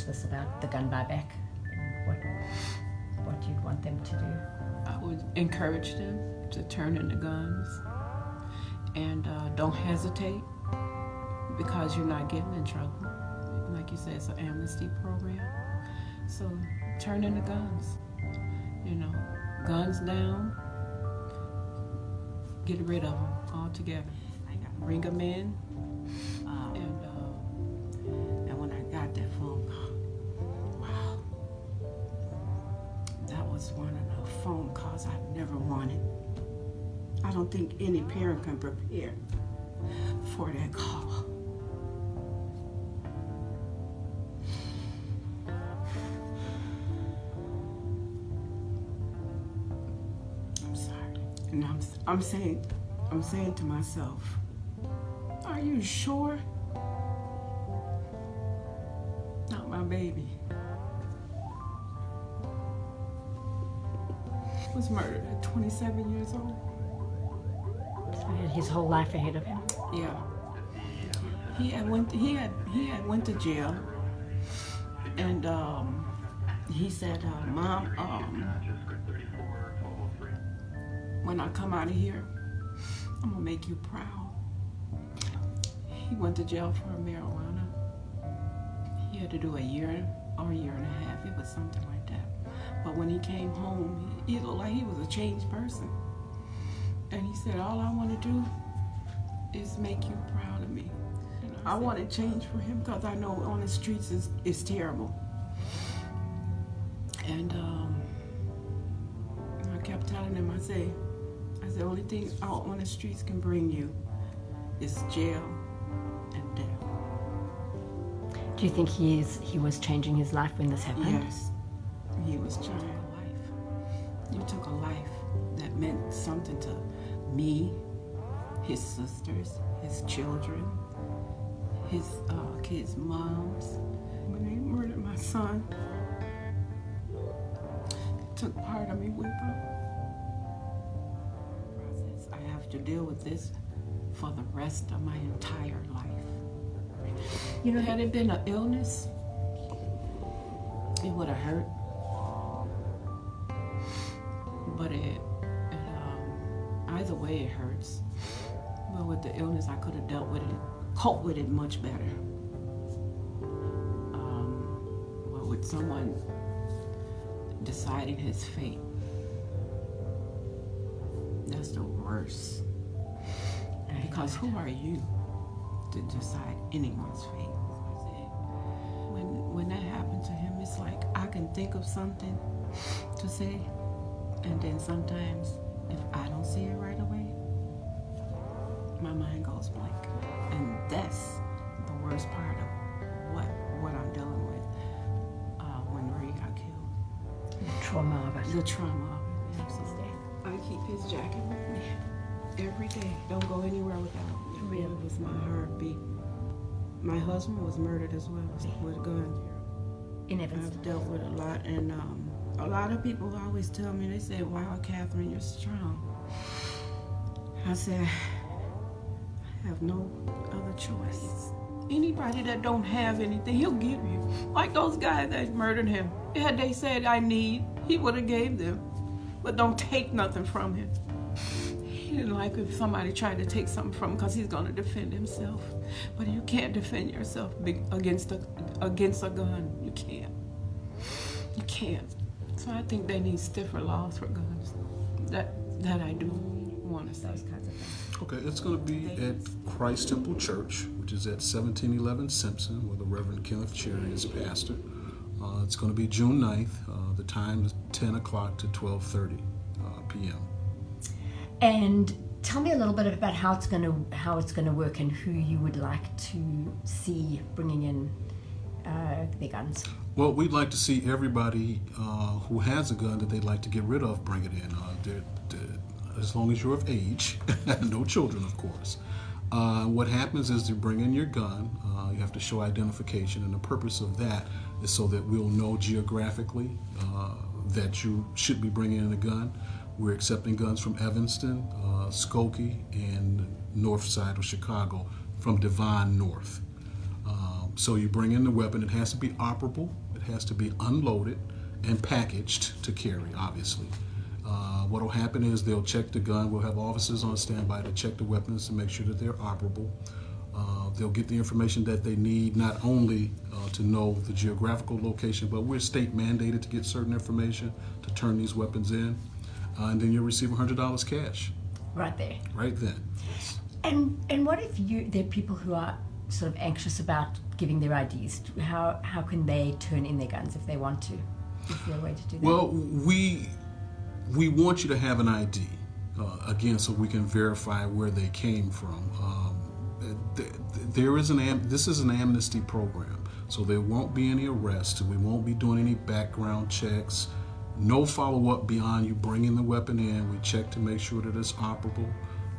to us about the gun buyback and what you'd want them to do. I would encourage them to turn into guns and don't hesitate, because you're not getting in trouble. Like you said, it's an amnesty program. So turn into guns. You know, guns down, get rid of them altogether. Bring them in. And when I got that phone call, wow, that was one of the phone calls I've never wanted. I don't think any parent can prepare for that call. I'm sorry. And I'm saying to myself, are you sure? Not my baby. Was murdered at 27 years old. So he had his whole life ahead of him. Yeah. He had went to jail, and he said, Mom, when I come out of here, I'm gonna make you proud. He went to jail for marijuana. He had to do a year or a year and a half. It was something like that. But when he came home, he looked like he was a changed person. And he said, all I want to do is make you proud of me. And I want to change for him, because I know on the streets is terrible. And I kept telling him, I said, the only thing out on the streets can bring you is jail and death. Do you think he was changing his life when this happened? Yes, he was changing a life. You took a life that meant something to me, his sisters, his children, his kids' moms. When they murdered my son, they took part of me with them. I have to deal with this for the rest of my entire life. You know, had it been an illness, it would have hurt. But either way it hurts. But with the illness, I could have dealt with it, coped with it much better. But with someone deciding his fate, that's the worst. Because who are you to decide anyone's fate? When that happened to him, it's like I can think of something to say, and then sometimes if I don't see it right away, my mind goes blank. And that's the worst part of what I'm dealing with when Ray got killed. The trauma of it. The trauma of it, absolutely. I keep his jacket with me every day. Don't go anywhere without it. It was my heartbeat. My husband was murdered as well with a gun. In Evanston. I've dealt with a lot, and a lot of people always tell me, they say, wow, Katherine, you're strong. I said, I have no other choice. Anybody that don't have anything, he'll give you. Like those guys that murdered him. Had they said, I need, he would have gave them. But don't take nothing from him. He didn't like if somebody tried to take something from him, because he's going to defend himself. But you can't defend yourself against a gun. You can't. You can't. So I think they need stiffer laws for guns. That I do want to say. Those kinds of things. Okay, it's going to be at Christ Temple Church, which is at 1711 Simpson, where the Reverend Kenneth Cherry is pastor. It's going to be June 9th. The time is 10 o'clock to 12:30 p.m. And tell me a little bit about how it's going to work and who you would like to see bringing in their guns. Well, we'd like to see everybody who has a gun that they'd like to get rid of bring it in. As long as you're of age, no children, of course. What happens is you bring in your gun. You have to show identification, and the purpose of that is so that we'll know geographically that you should be bringing in a gun. We're accepting guns from Evanston, Skokie, and north side of Chicago from Devon North. So you bring in the weapon. It has to be operable. It has to be unloaded and packaged to carry, obviously. What will happen is they'll check the gun. We'll have officers on standby to check the weapons to make sure that they're operable. They'll get the information that they need, not only to know the geographical location, but we're state mandated to get certain information to turn these weapons in. And then you'll receive $100 cash. Right there. Right then. Yes. And what if there are people who are sort of anxious about giving their IDs? How can they turn in their guns if they want to? Is there a way to do that? Well, we want you to have an ID, again, so we can verify where they came from. This is an amnesty program, so there won't be any arrests. We won't be doing any background checks. No follow-up beyond you bringing the weapon in. We check to make sure that it's operable,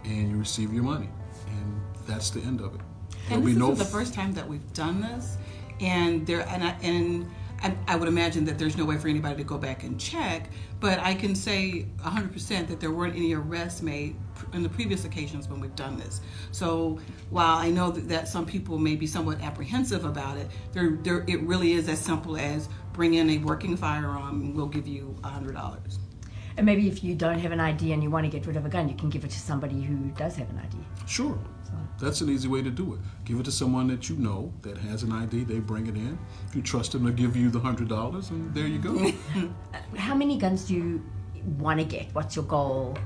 and you receive your money, and that's the end of it. And this isn't the first time that we've done this, and I would imagine that there's no way for anybody to go back and check, but I can say 100% that there weren't any arrests made in the previous occasions when we've done this. So while I know that some people may be somewhat apprehensive about it, it really is as simple as bring in a working firearm and we'll give you $100. And maybe if you don't have an ID and you want to get rid of a gun, you can give it to somebody who does have an ID. Sure. That's an easy way to do it. Give it to someone that you know that has an ID. They bring it in. If you trust them to give you the $100, and there you go. How many guns do you want to get? What's your goal?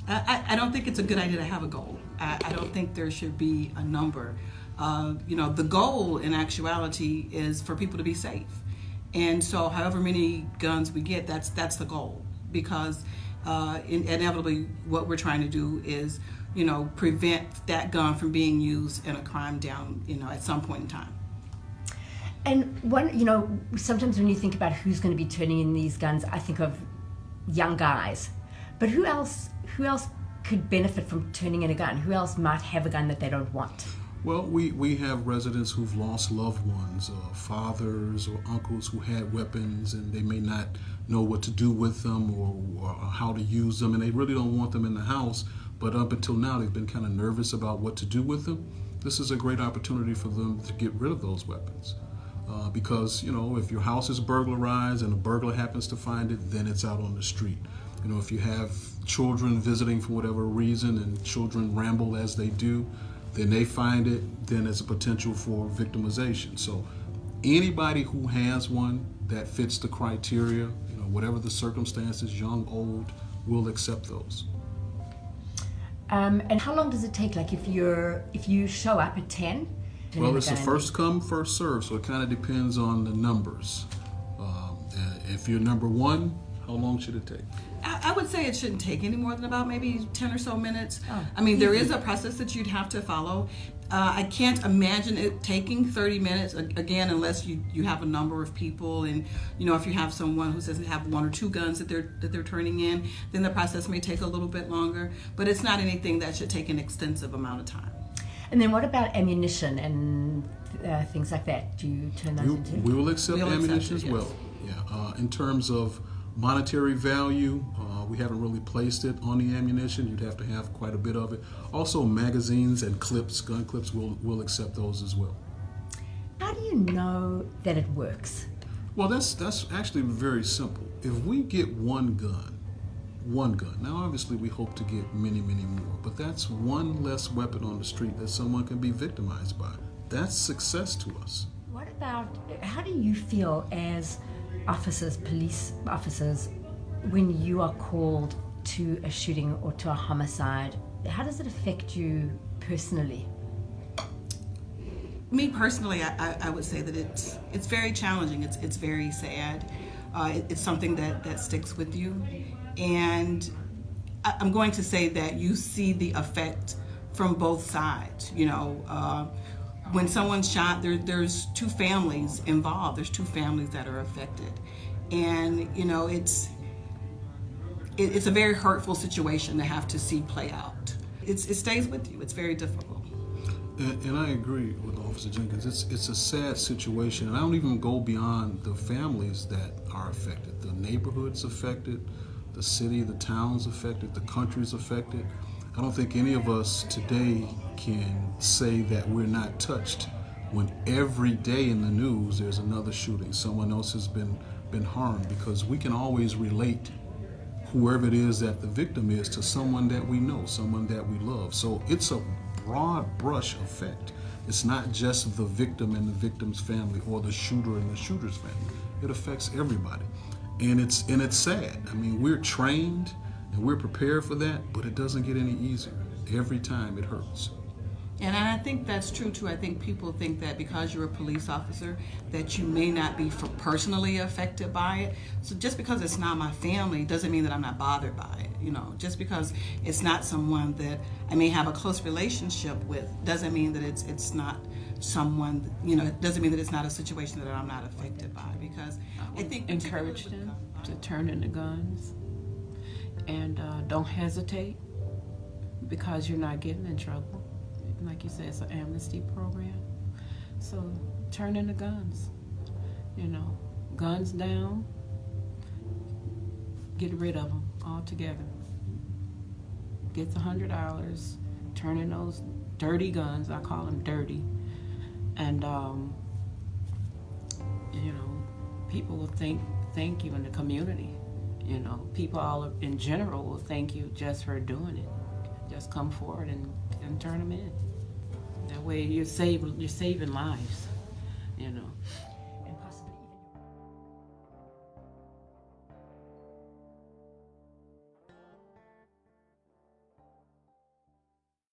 I don't think it's a good idea to have a goal. I don't think there should be a number. The goal in actuality is for people to be safe. And so however many guns we get, that's the goal. Because inevitably what we're trying to do is prevent that gun from being used in a crime down, at some point in time. And sometimes when you think about who's going to be turning in these guns, I think of young guys. But who else could benefit from turning in a gun? Who else might have a gun that they don't want? Well, we have residents who've lost loved ones, fathers or uncles who had weapons, and they may not know what to do with them or how to use them, and they really don't want them in the house. But up until now, they've been kind of nervous about what to do with them. This is a great opportunity for them to get rid of those weapons. Because, if your house is burglarized and a burglar happens to find it, then it's out on the street. If you have children visiting for whatever reason and children ramble as they do, then they find it, then there's a potential for victimization. So anybody who has one that fits the criteria, whatever the circumstances, young, old, will accept those. And how long does it take? Like if you show up at 10? Well, it's a first come, first serve, so it kind of depends on the numbers. If you're number one, how long should it take? I would say it shouldn't take any more than about maybe 10 or so minutes. Oh, there is a process that you'd have to follow. I can't imagine it taking 30 minutes, again, unless you have a number of people, and if you have someone who says they have one or two guns that they're turning in, then the process may take a little bit longer, but it's not anything that should take an extensive amount of time. And then what about ammunition and things like that? Do you turn those into? We will accept ammunition as yes. well. Yeah. In terms of monetary value, we haven't really placed it on the ammunition. You'd have to have quite a bit of it. Also, magazines and clips, gun clips, we'll accept those as well. How do you know that it works? Well, that's actually very simple. If we get one gun, now obviously we hope to get many, many more, but that's one less weapon on the street that someone can be victimized by. That's success to us. What about, how do you feel as officers, police officers, when you are called to a shooting or to a homicide? How does it affect you personally? Me personally, I would say that it's very challenging. It's very sad. It's something that sticks with you, and I'm going to say that you see the effect from both sides. When someone's shot, there's two families involved. There's two families that are affected, and it's a very hurtful situation to have to see play out. It stays with you. It's very difficult. And I agree with Officer Jenkins. It's a sad situation, and I don't even go beyond the families that are affected. The neighborhoods affected, the city, the towns affected, the country's affected. I don't think any of us today can say that we're not touched when every day in the news there's another shooting, someone else has been harmed, because we can always relate whoever it is that the victim is to someone that we know, someone that we love. So it's a broad brush effect. It's not just the victim and the victim's family or the shooter and the shooter's family. It affects everybody. And it's sad. I mean, we're trained and we're prepared for that, but it doesn't get any easier. Every time it hurts. And I think that's true too. I think people think that because you're a police officer that you may not be personally affected by it. So just because it's not my family doesn't mean that I'm not bothered by it. You know, just because it's not someone that I may have a close relationship with doesn't mean that it's not someone, you know, it doesn't mean that it's not a situation that I'm not affected by, because I think Encourage them to turn in the guns, and don't hesitate, because you're not getting in trouble. Like you said, it's an amnesty program. So turn in the guns. You know, guns down, get rid of them altogether. Get the $100, turn in those dirty guns, I call them dirty. And, you know, people will thank you in the community. You know, people all in general will thank you just for doing it. Just come forward and turn them in. That way you're saving lives, you know.